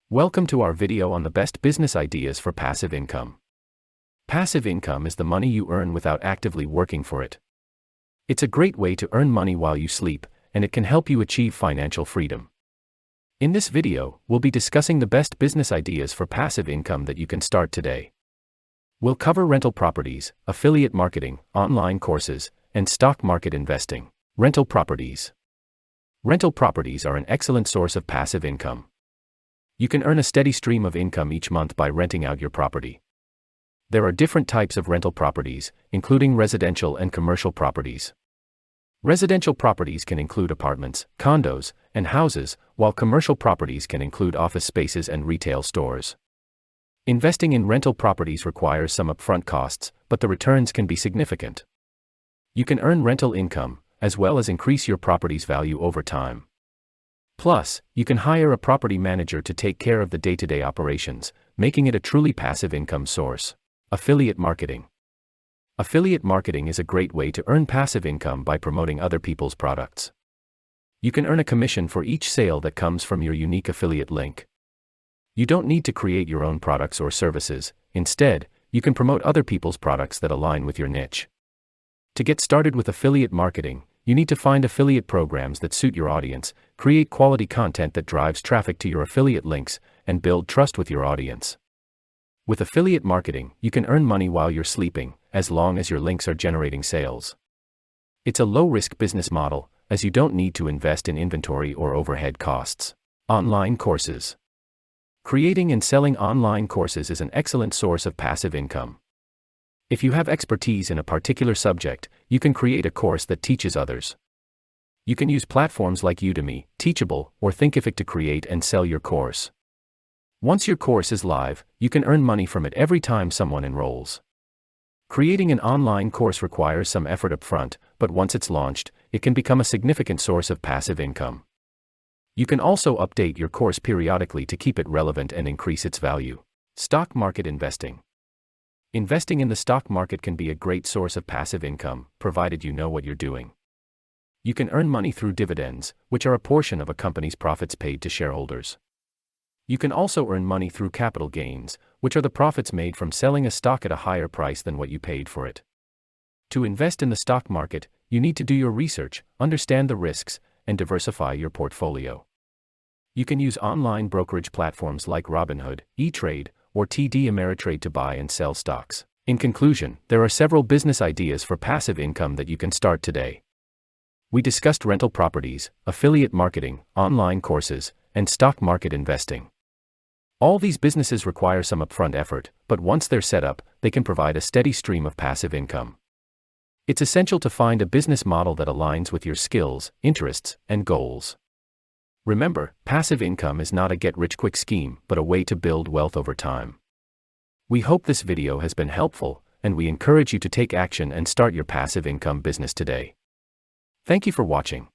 Welcome to our video on the best business ideas for passive income. Passive income is the money you earn without actively working for it. It's a great way to earn money while you sleep, and it can help you achieve financial freedom. In this video, we'll be discussing the best business ideas for passive income that you can start today. We'll cover rental properties, affiliate marketing, online courses, and stock market investing. Rental properties. Rental properties are an excellent source of passive income. You can earn a steady stream of income each month by renting out your property. There are different types of rental properties, including residential and commercial properties. Residential properties can include apartments, condos, and houses, while commercial properties can include office spaces and retail stores. Investing in rental properties requires some upfront costs, but the returns can be significant. You can earn rental income, as well as increase your property's value over time. Plus, you can hire a property manager to take care of the day-to-day operations, making it a truly passive income source. Affiliate marketing. Affiliate marketing is a great way to earn passive income by promoting other people's products. You can earn a commission for each sale that comes from your unique affiliate link. You don't need to create your own products or services. Instead, you can promote other people's products that align with your niche. To get started with affiliate marketing, you need to find affiliate programs that suit your audience, create quality content that drives traffic to your affiliate links, and build trust with your audience. With affiliate marketing, you can earn money while you're sleeping, as long as your links are generating sales. It's a low-risk business model, as you don't need to invest in inventory or overhead costs. Online courses. Creating and selling online courses is an excellent source of passive income. If you have expertise in a particular subject, you can create a course that teaches others. You can use platforms like Udemy, Teachable, or Thinkific to create and sell your course. Once your course is live, you can earn money from it every time someone enrolls. Creating an online course requires some effort up front, but once it's launched, it can become a significant source of passive income. You can also update your course periodically to keep it relevant and increase its value. Stock market investing. Investing in the stock market can be a great source of passive income, provided you know what you're doing. You can earn money through dividends, which are a portion of a company's profits paid to shareholders. You can also earn money through capital gains, which are the profits made from selling a stock at a higher price than what you paid for it. To invest in the stock market, you need to do your research, understand the risks, and diversify your portfolio. You can use online brokerage platforms like Robinhood, E-Trade, or TD Ameritrade to buy and sell stocks. In conclusion, there are several business ideas for passive income that you can start today. We discussed rental properties, affiliate marketing, online courses, and stock market investing. All these businesses require some upfront effort, but once they're set up, they can provide a steady stream of passive income. It's essential to find a business model that aligns with your skills, interests, and goals. Remember, passive income is not a get-rich-quick scheme, but a way to build wealth over time. We hope this video has been helpful, and we encourage you to take action and start your passive income business today. Thank you for watching.